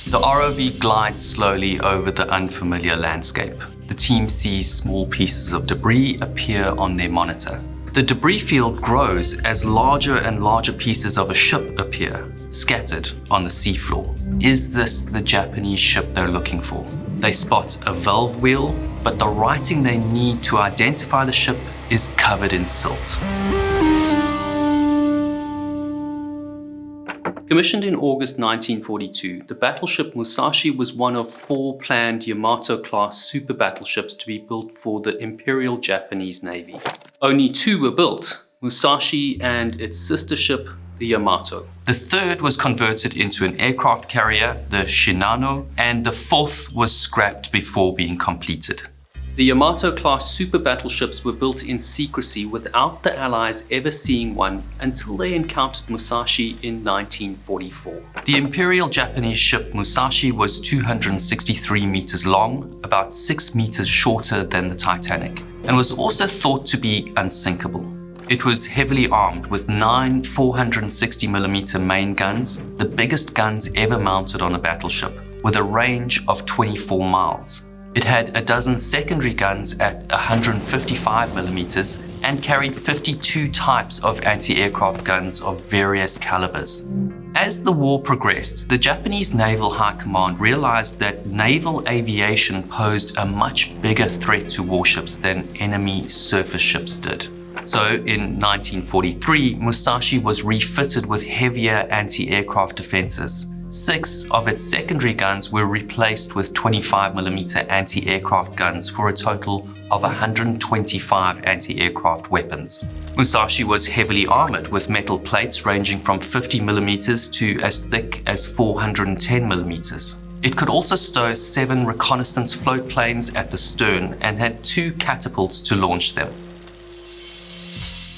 The ROV glides slowly over the unfamiliar landscape. The team sees small pieces of debris appear on their monitor. The debris field grows as larger and larger pieces of a ship appear, scattered on the seafloor. Is this the Japanese ship they're looking for? They spot a valve wheel, but the writing they need to identify the ship is covered in silt. Commissioned in August 1942, the battleship Musashi was one of 4 planned Yamato-class super battleships to be built for the Imperial Japanese Navy. Only 2 were built, Musashi and its sister ship, the Yamato. The third was converted into an aircraft carrier, the Shinano, and the 4th was scrapped before being completed. The Yamato-class super battleships were built in secrecy without the Allies ever seeing one until they encountered Musashi in 1944. The Imperial Japanese ship Musashi was 263 meters long, about 6 meters shorter than the Titanic, and was also thought to be unsinkable. It was heavily armed with 9 460mm main guns, the biggest guns ever mounted on a battleship, with a range of 24 miles. It had a dozen secondary guns at 155mm and carried 52 types of anti-aircraft guns of various calibers. As the war progressed, the Japanese Naval High Command realized that naval aviation posed a much bigger threat to warships than enemy surface ships did. So in 1943, Musashi was refitted with heavier anti-aircraft defenses. 6 of its secondary guns were replaced with 25mm anti-aircraft guns for a total of 125 anti-aircraft weapons. Musashi was heavily armored with metal plates ranging from 50mm to as thick as 410mm. It could also stow 7 reconnaissance float planes at the stern and had 2 catapults to launch them.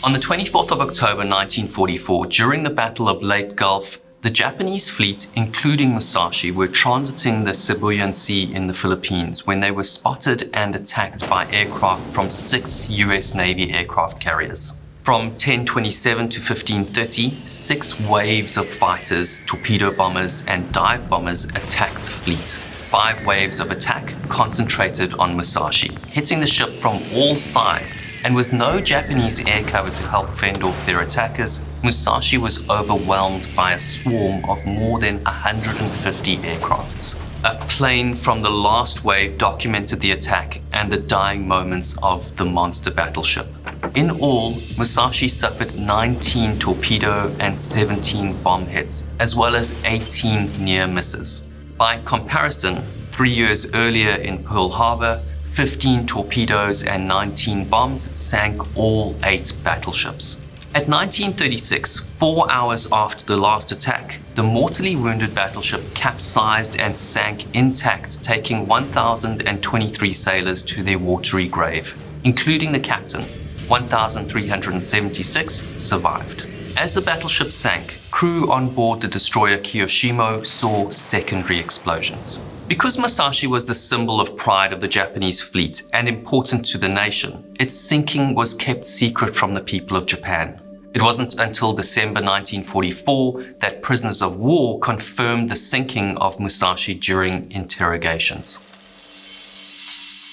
On the 24th of October 1944, during the Battle of Leyte Gulf, the Japanese fleet, including Musashi, were transiting the Sibuyan Sea in the Philippines when they were spotted and attacked by aircraft from 6 US Navy aircraft carriers. From 10:27 to 15:30, 6 waves of fighters, torpedo bombers, and dive bombers attacked the fleet. 5 waves of attack concentrated on Musashi, hitting the ship from all sides, and with no Japanese air cover to help fend off their attackers, Musashi was overwhelmed by a swarm of more than 150 aircrafts. A plane from the last wave documented the attack and the dying moments of the monster battleship. In all, Musashi suffered 19 torpedo and 17 bomb hits, as well as 18 near misses. By comparison, 3 years earlier in Pearl Harbor, 15 torpedoes and 19 bombs sank all 8 battleships. At 19:36, 4 hours after the last attack, the mortally wounded battleship capsized and sank intact, taking 1,023 sailors to their watery grave, including the captain. 1,376 survived. As the battleship sank, crew on board the destroyer Kiyoshimo saw secondary explosions. Because Musashi was the symbol of pride of the Japanese fleet and important to the nation, its sinking was kept secret from the people of Japan. It wasn't until December 1944 that prisoners of war confirmed the sinking of Musashi during interrogations.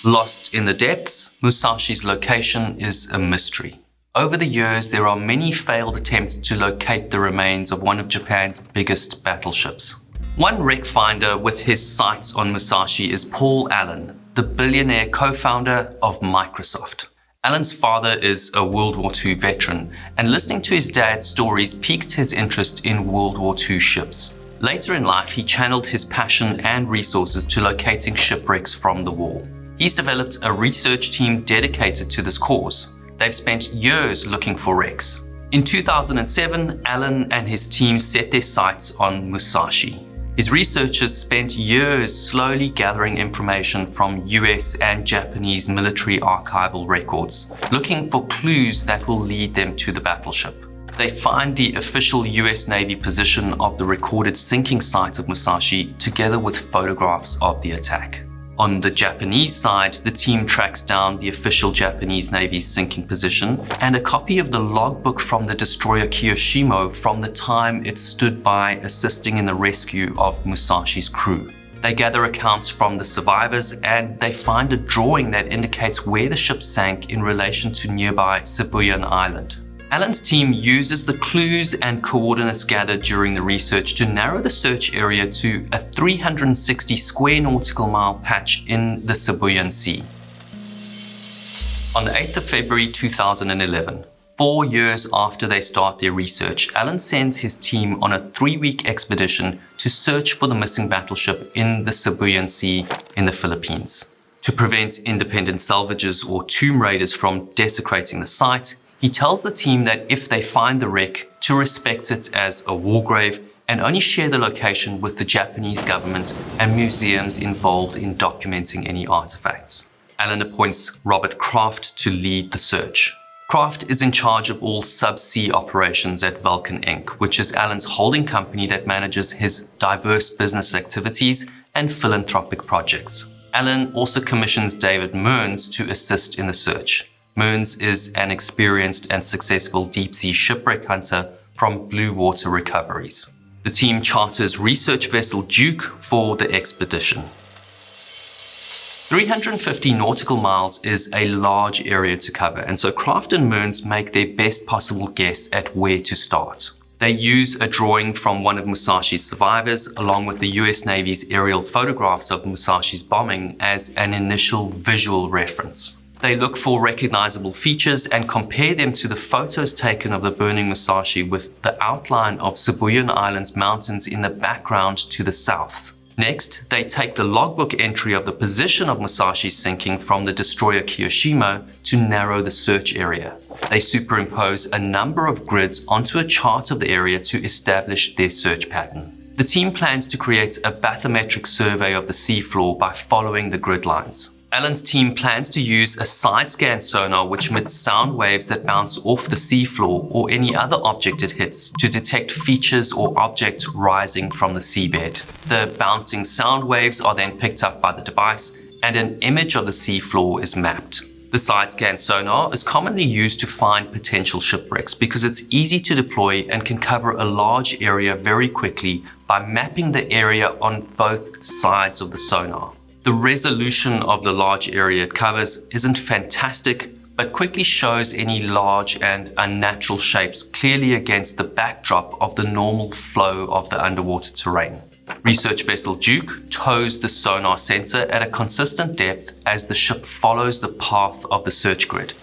Lost in the depths, Musashi's location is a mystery. Over the years, there are many failed attempts to locate the remains of one of Japan's biggest battleships. One wreck finder with his sights on Musashi is Paul Allen, the billionaire co-founder of Microsoft. Allen's father is a World War II veteran, and listening to his dad's stories piqued his interest in World War II ships. Later in life, he channeled his passion and resources to locating shipwrecks from the war. He's developed a research team dedicated to this cause. They've spent years looking for wrecks. In 2007, Allen and his team set their sights on Musashi. His researchers spent years slowly gathering information from US and Japanese military archival records, looking for clues that will lead them to the battleship. They find the official US Navy position of the recorded sinking site of Musashi together with photographs of the attack. On the Japanese side, the team tracks down the official Japanese Navy's sinking position and a copy of the logbook from the destroyer Kiyoshima from the time it stood by assisting in the rescue of Musashi's crew. They gather accounts from the survivors and they find a drawing that indicates where the ship sank in relation to nearby Sibuyan Island. Alan's team uses the clues and coordinates gathered during the research to narrow the search area to a 360 square nautical mile patch in the Sibuyan Sea. On the 8th of February 2011, 4 years after they start their research, Alan sends his team on a 3-week expedition to search for the missing battleship in the Sibuyan Sea in the Philippines. To prevent independent salvages or tomb raiders from desecrating the site, he tells the team that if they find the wreck, to respect it as a war grave and only share the location with the Japanese government and museums involved in documenting any artifacts. Alan appoints Robert Kraft to lead the search. Kraft is in charge of all subsea operations at Vulcan Inc., which is Alan's holding company that manages his diverse business activities and philanthropic projects. Alan also commissions David Mearns to assist in the search. Mearns is an experienced and successful deep-sea shipwreck hunter from Blue Water Recoveries. The team charters research vessel Duke for the expedition. 350 nautical miles is a large area to cover, and so Kraft and Mearns make their best possible guess at where to start. They use a drawing from one of Musashi's survivors along with the US Navy's aerial photographs of Musashi's bombing as an initial visual reference. They look for recognizable features and compare them to the photos taken of the burning Musashi with the outline of Sibuyan Island's mountains in the background to the south. Next, they take the logbook entry of the position of Musashi's sinking from the destroyer Kiyoshima to narrow the search area. They superimpose a number of grids onto a chart of the area to establish their search pattern. The team plans to create a bathymetric survey of the seafloor by following the grid lines. Alan's team plans to use a side-scan sonar which emits sound waves that bounce off the seafloor or any other object it hits to detect features or objects rising from the seabed. The bouncing sound waves are then picked up by the device and an image of the seafloor is mapped. The side-scan sonar is commonly used to find potential shipwrecks because it's easy to deploy and can cover a large area very quickly by mapping the area on both sides of the sonar. The resolution of the large area it covers isn't fantastic, but quickly shows any large and unnatural shapes clearly against the backdrop of the normal flow of the underwater terrain. Research vessel Duke tows the sonar sensor at a consistent depth as the ship follows the path of the search grid.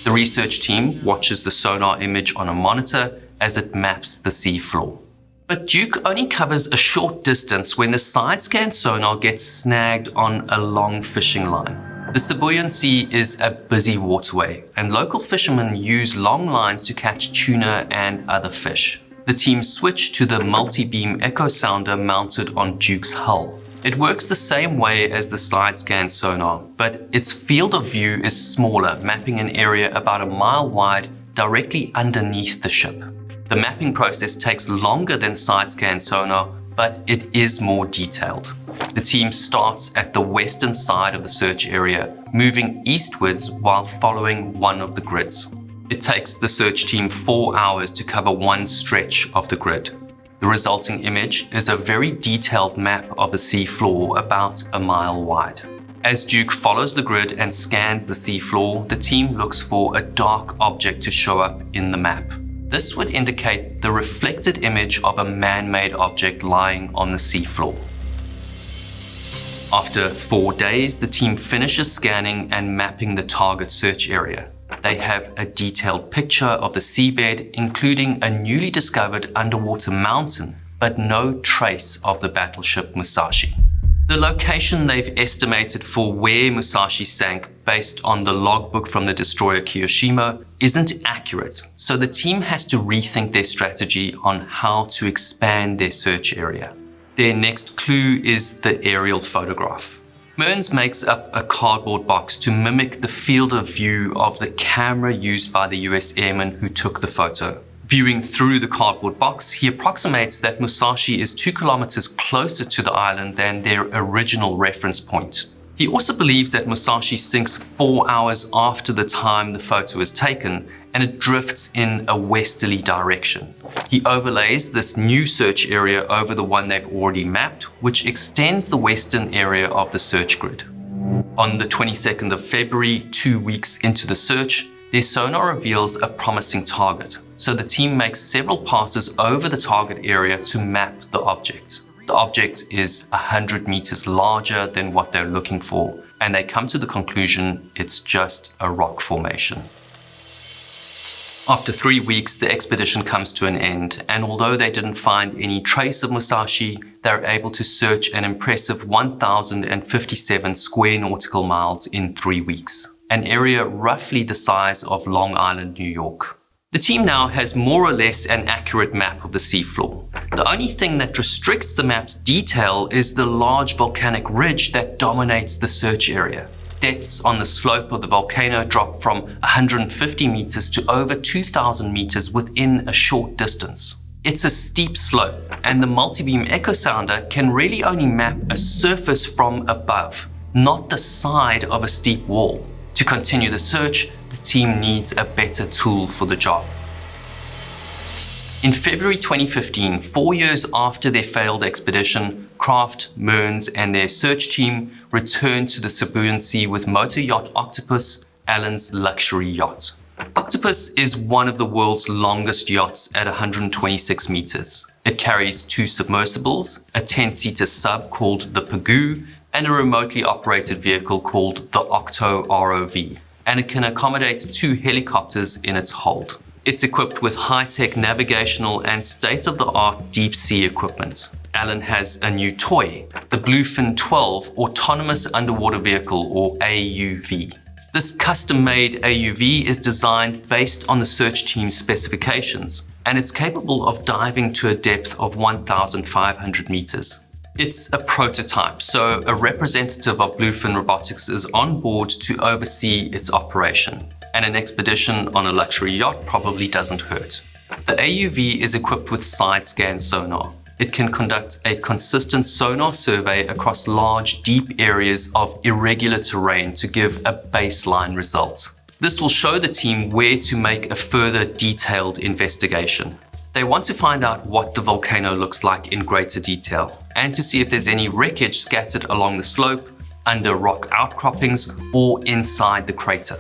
The research team watches the sonar image on a monitor as it maps the seafloor. But Duke only covers a short distance when the side-scan sonar gets snagged on a long fishing line. The Sibuyan Sea is a busy waterway, and local fishermen use long lines to catch tuna and other fish. The team switch to the multi-beam echo sounder mounted on Duke's hull. It works the same way as the side-scan sonar, but its field of view is smaller, mapping an area about a mile wide directly underneath the ship. The mapping process takes longer than side-scan sonar, but it is more detailed. The team starts at the western side of the search area, moving eastwards while following one of the grids. It takes the search team 4 hours to cover one stretch of the grid. The resulting image is a very detailed map of the seafloor about a mile wide. As Duke follows the grid and scans the seafloor, the team looks for a dark object to show up in the map. This would indicate the reflected image of a man-made object lying on the seafloor. After 4 days, the team finishes scanning and mapping the target search area. They have a detailed picture of the seabed, including a newly discovered underwater mountain, but no trace of the battleship Musashi. The location they've estimated for where Musashi sank based on the logbook from the destroyer Kiyoshima isn't accurate, so the team has to rethink their strategy on how to expand their search area. Their next clue is the aerial photograph. Mearns makes up a cardboard box to mimic the field of view of the camera used by the US airman who took the photo. Viewing through the cardboard box, he approximates that Musashi is 2 kilometers closer to the island than their original reference point. He also believes that Musashi sinks 4 hours after the time the photo is taken, and it drifts in a westerly direction. He overlays this new search area over the one they've already mapped, which extends the western area of the search grid. On the 22nd of February, 2 weeks into the search, their sonar reveals a promising target, so the team makes several passes over the target area to map the object. The object is 100 meters larger than what they're looking for, and they come to the conclusion it's just a rock formation. After 3 weeks, the expedition comes to an end, and although they didn't find any trace of Musashi, they're able to search an impressive 1,057 square nautical miles in 3 weeks, an area roughly the size of Long Island, New York. The team now has more or less an accurate map of the seafloor. The only thing that restricts the map's detail is the large volcanic ridge that dominates the search area. Depths on the slope of the volcano drop from 150 meters to over 2,000 meters within a short distance. It's a steep slope, and the multi-beam echo sounder can really only map a surface from above, not the side of a steep wall. To continue the search, the team needs a better tool for the job. In February 2015, 4 years after their failed expedition, Kraft, Mearns, and their search team returned to the Cebuan Sea with motor yacht Octopus, Allen's luxury yacht. Octopus is one of the world's longest yachts at 126 meters. It carries 2 submersibles, a 10-seater sub called the Pagoo, and a remotely operated vehicle called the Octo ROV, and it can accommodate 2 helicopters in its hold. It's equipped with high-tech navigational and state-of-the-art deep-sea equipment. Allen has a new toy, the Bluefin 12 Autonomous Underwater Vehicle, or AUV. This custom-made AUV is designed based on the search team's specifications, and it's capable of diving to a depth of 1,500 meters. It's a prototype, so a representative of Bluefin Robotics is on board to oversee its operation, and an expedition on a luxury yacht probably doesn't hurt. The AUV is equipped with side-scan sonar. It can conduct a consistent sonar survey across large, deep areas of irregular terrain to give a baseline result. This will show the team where to make a further detailed investigation. They want to find out what the volcano looks like in greater detail, and to see if there's any wreckage scattered along the slope, under rock outcroppings, or inside the crater.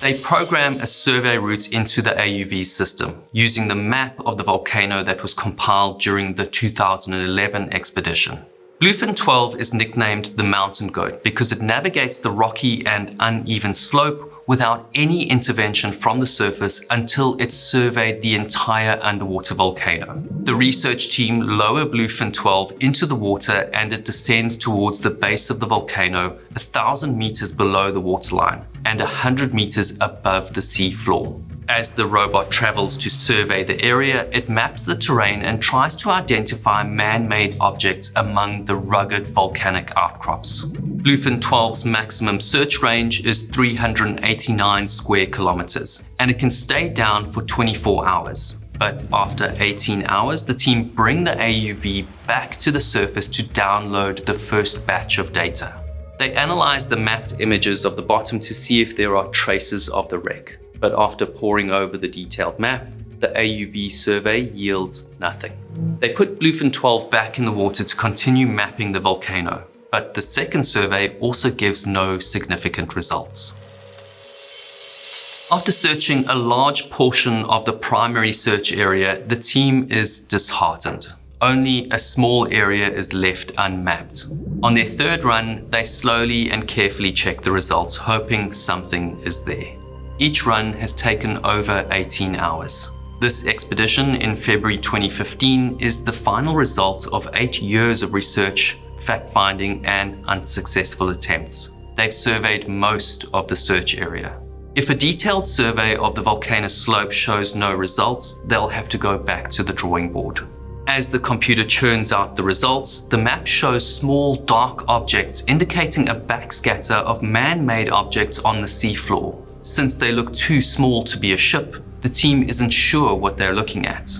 They program a survey route into the AUV system, using the map of the volcano that was compiled during the 2011 expedition. Bluefin 12 is nicknamed the Mountain Goat because it navigates the rocky and uneven slope without any intervention from the surface until it's surveyed the entire underwater volcano. The research team lower Bluefin 12 into the water, and it descends towards the base of the volcano 1,000 meters below the waterline and 100 meters above the sea floor. As the robot travels to survey the area, it maps the terrain and tries to identify man-made objects among the rugged volcanic outcrops. Bluefin 12's maximum search range is 389 square kilometers, and it can stay down for 24 hours. But after 18 hours, the team bring the AUV back to the surface to download the first batch of data. They analyze the mapped images of the bottom to see if there are traces of the wreck. But after poring over the detailed map, the AUV survey yields nothing. They put Bluefin 12 back in the water to continue mapping the volcano, but the second survey also gives no significant results. After searching a large portion of the primary search area, the team is disheartened. Only a small area is left unmapped. On their third run, they slowly and carefully check the results, hoping something is there. Each run has taken over 18 hours. This expedition in February 2015 is the final result of 8 years of research, fact-finding, and unsuccessful attempts. They've surveyed most of the search area. If a detailed survey of the volcano slope shows no results, they'll have to go back to the drawing board. As the computer churns out the results, the map shows small dark objects indicating a backscatter of man-made objects on the seafloor. Since they look too small to be a ship, the team isn't sure what they're looking at.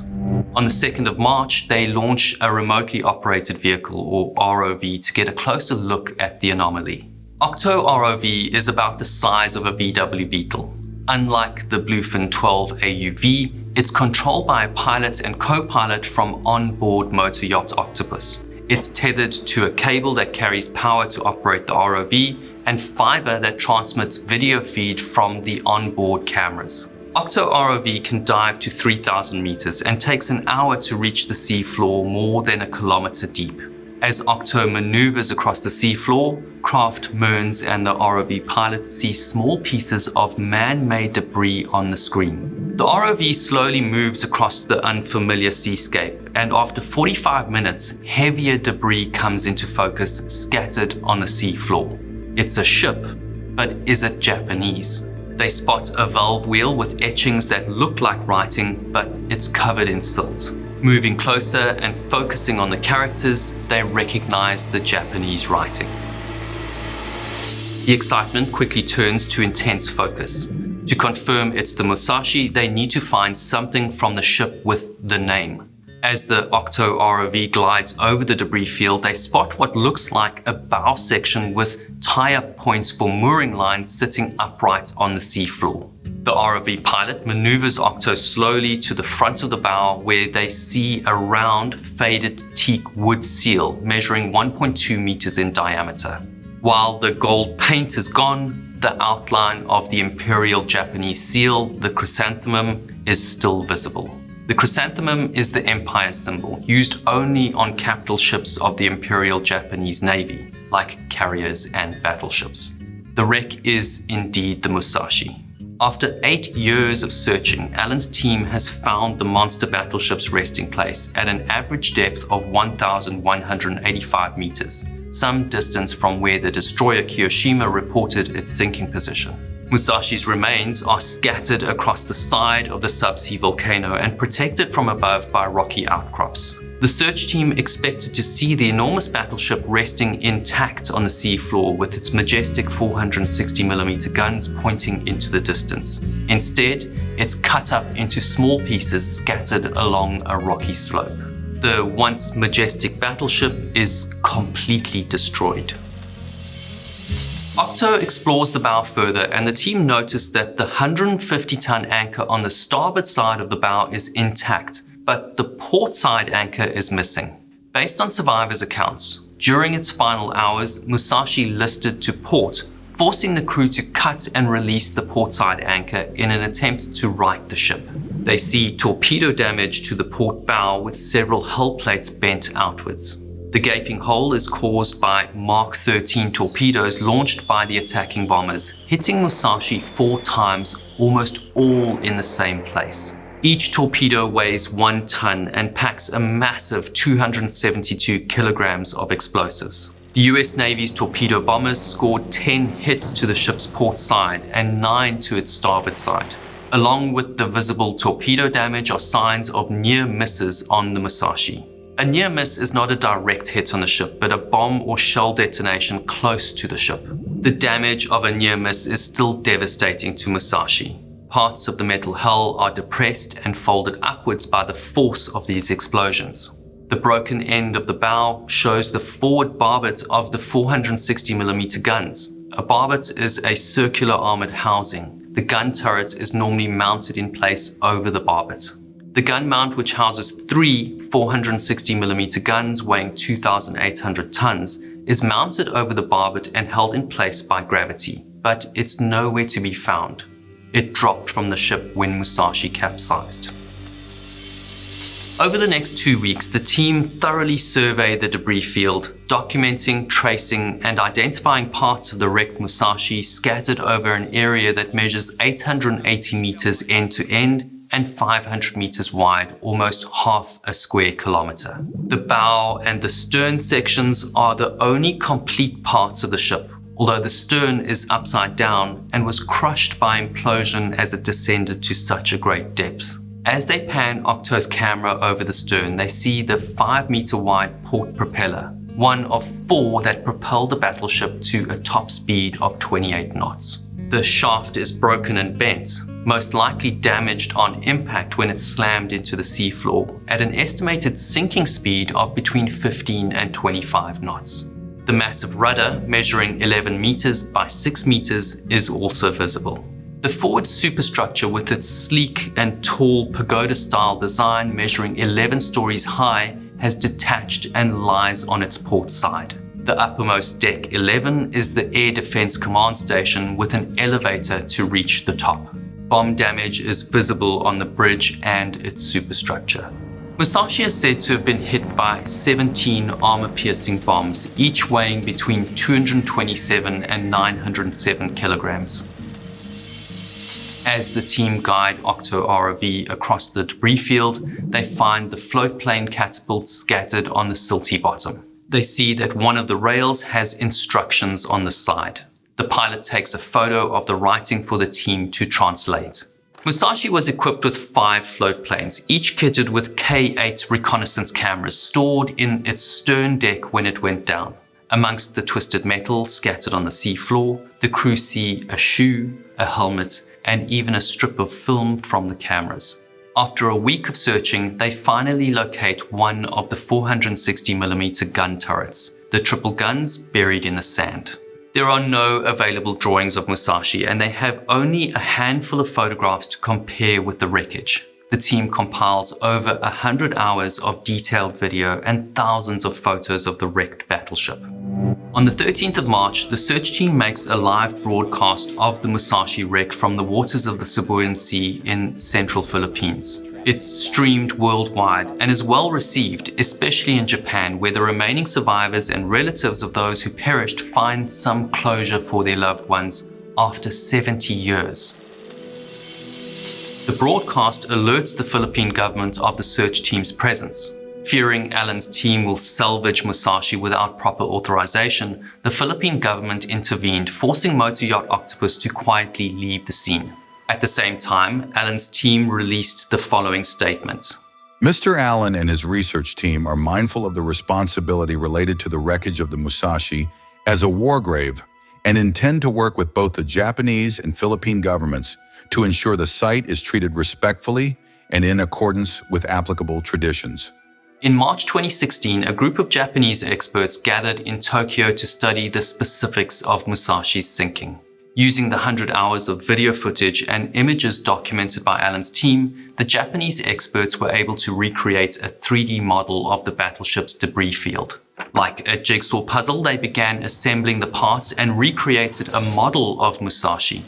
On the 2nd of March, they launch a remotely operated vehicle, or ROV, to get a closer look at the anomaly. Octo ROV is about the size of a VW Beetle. Unlike the Bluefin 12 AUV, it's controlled by a pilot and co-pilot from onboard motor yacht Octopus. It's tethered to a cable that carries power to operate the ROV and fiber that transmits video feed from the onboard cameras. Octo ROV can dive to 3,000 meters and takes an hour to reach the seafloor more than a kilometer deep. As Octo maneuvers across the seafloor, Kraft, Mearns and the ROV pilots see small pieces of man-made debris on the screen. The ROV slowly moves across the unfamiliar seascape, and after 45 minutes, heavier debris comes into focus, scattered on the seafloor. It's a ship, but is it Japanese? They spot a valve wheel with etchings that look like writing, but it's covered in silt. Moving closer and focusing on the characters, they recognize the Japanese writing. The excitement quickly turns to intense focus. To confirm it's the Musashi, they need to find something from the ship with the name. As the Octo ROV glides over the debris field, they spot what looks like a bow section with tie-up points for mooring lines sitting upright on the seafloor. The ROV pilot maneuvers Octo slowly to the front of the bow, where they see a round, faded teak wood seal measuring 1.2 meters in diameter. While the gold paint is gone, the outline of the Imperial Japanese seal, the chrysanthemum, is still visible. The chrysanthemum is the Empire symbol, used only on capital ships of the Imperial Japanese Navy, like carriers and battleships. The wreck is indeed the Musashi. After 8 years of searching, Alan's team has found the monster battleship's resting place at an average depth of 1,185 meters, some distance from where the destroyer Kiyoshima reported its sinking position. Musashi's remains are scattered across the side of the subsea volcano and protected from above by rocky outcrops. The search team expected to see the enormous battleship resting intact on the seafloor with its majestic 460mm guns pointing into the distance. Instead, it's cut up into small pieces scattered along a rocky slope. The once majestic battleship is completely destroyed. Octo explores the bow further, and the team noticed that the 150-ton anchor on the starboard side of the bow is intact, but the port side anchor is missing. Based on survivors' accounts, during its final hours, Musashi listed to port, forcing the crew to cut and release the port side anchor in an attempt to right the ship. They see torpedo damage to the port bow with several hull plates bent outwards. The gaping hole is caused by Mark 13 torpedoes launched by the attacking bombers, hitting Musashi 4 times, almost all in the same place. Each torpedo weighs 1 ton and packs a massive 272 kilograms of explosives. The US Navy's torpedo bombers scored 10 hits to the ship's port side and 9 to its starboard side. Along with the visible torpedo damage are signs of near misses on the Musashi. A near miss is not a direct hit on the ship, but a bomb or shell detonation close to the ship. The damage of a near miss is still devastating to Musashi. Parts of the metal hull are depressed and folded upwards by the force of these explosions. The broken end of the bow shows the forward barbette of the 460mm guns. A barbette is a circular armored housing. The gun turret is normally mounted in place over the barbette. The gun mount, which houses 3 460mm guns weighing 2,800 tons, is mounted over the barbette and held in place by gravity, but it's nowhere to be found. It dropped from the ship when Musashi capsized. Over the next 2 weeks, the team thoroughly surveyed the debris field, documenting, tracing, and identifying parts of the wrecked Musashi scattered over an area that measures 880 meters end to end and 500 meters wide, almost half a square kilometer. The bow and the stern sections are the only complete parts of the ship, although the stern is upside down and was crushed by implosion as it descended to such a great depth. As they pan Octo's camera over the stern, they see the 5-meter wide port propeller, one of 4 that propelled the battleship to a top speed of 28 knots. The shaft is broken and bent, most likely damaged on impact when it slammed into the seafloor at an estimated sinking speed of between 15 and 25 knots. The massive rudder, measuring 11 meters by 6 meters, is also visible. The forward superstructure, with its sleek and tall pagoda-style design measuring 11 stories high, has detached and lies on its port side. The uppermost deck 11 is the Air Defense Command Station with an elevator to reach the top. Bomb damage is visible on the bridge and its superstructure. Musashi is said to have been hit by 17 armor-piercing bombs, each weighing between 227 and 907 kilograms. As the team guide Octo ROV across the debris field, they find the floatplane catapults scattered on the silty bottom. They see that one of the rails has instructions on the side. The pilot takes a photo of the writing for the team to translate. Musashi was equipped with 5 floatplanes, each kitted with K8 reconnaissance cameras stored in its stern deck when it went down. Amongst the twisted metal scattered on the seafloor, the crew see a shoe, a helmet, and even a strip of film from the cameras. After a week of searching, they finally locate one of the 460mm gun turrets, the triple guns buried in the sand. There are no available drawings of Musashi, and they have only a handful of photographs to compare with the wreckage. The team compiles over 100 hours of detailed video and thousands of photos of the wrecked battleship. On the 13th of March, the search team makes a live broadcast of the Musashi wreck from the waters of the Sibuyan Sea in central Philippines. It's streamed worldwide and is well received, especially in Japan, where the remaining survivors and relatives of those who perished find some closure for their loved ones after 70 years. The broadcast alerts the Philippine government of the search team's presence. Fearing Allen's team will salvage Musashi without proper authorization, the Philippine government intervened, forcing motor yacht Octopus to quietly leave the scene. At the same time, Allen's team released the following statement. Mr. Allen and his research team are mindful of the responsibility related to the wreckage of the Musashi as a war grave and intend to work with both the Japanese and Philippine governments to ensure the site is treated respectfully and in accordance with applicable traditions. In March 2016, a group of Japanese experts gathered in Tokyo to study the specifics of Musashi's sinking. Using the 100 hours of video footage and images documented by Allen's team, the Japanese experts were able to recreate a 3D model of the battleship's debris field. Like a jigsaw puzzle, they began assembling the parts and recreated a model of Musashi.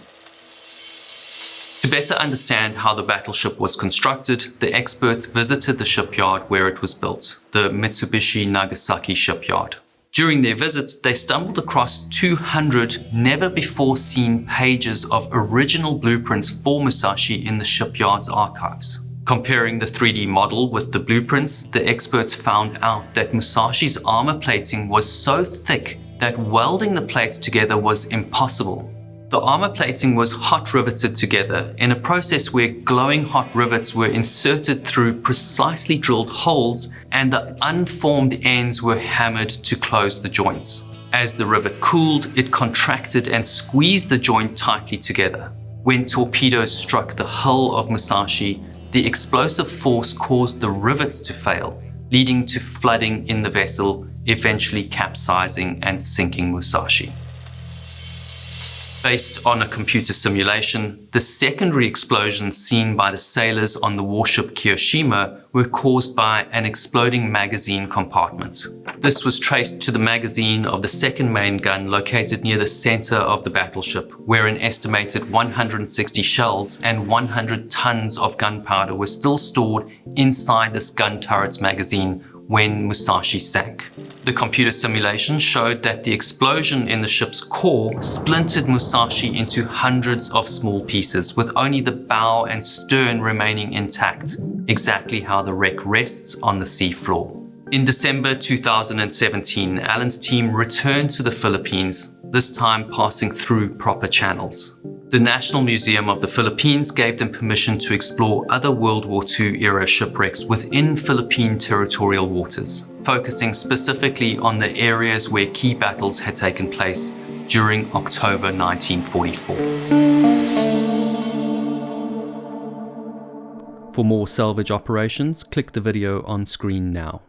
To better understand how the battleship was constructed, the experts visited the shipyard where it was built, the Mitsubishi Nagasaki shipyard. During their visit, they stumbled across 200 never-before-seen pages of original blueprints for Musashi in the shipyard's archives. Comparing the 3D model with the blueprints, the experts found out that Musashi's armor plating was so thick that welding the plates together was impossible. The armor plating was hot riveted together in a process where glowing hot rivets were inserted through precisely drilled holes, and the unformed ends were hammered to close the joints. As the rivet cooled, it contracted and squeezed the joint tightly together. When torpedoes struck the hull of Musashi, the explosive force caused the rivets to fail, leading to flooding in the vessel, eventually capsizing and sinking Musashi. Based on a computer simulation, the secondary explosions seen by the sailors on the warship Kiyoshima were caused by an exploding magazine compartment. This was traced to the magazine of the second main gun located near the center of the battleship, where an estimated 160 shells and 100 tons of gunpowder were still stored inside this gun turret's magazine when Musashi sank. The computer simulation showed that the explosion in the ship's core splintered Musashi into hundreds of small pieces, with only the bow and stern remaining intact, exactly how the wreck rests on the seafloor. In December 2017, Allen's team returned to the Philippines, this time passing through proper channels. The National Museum of the Philippines gave them permission to explore other World War II-era shipwrecks within Philippine territorial waters, focusing specifically on the areas where key battles had taken place during October 1944. For more salvage operations, click the video on screen now.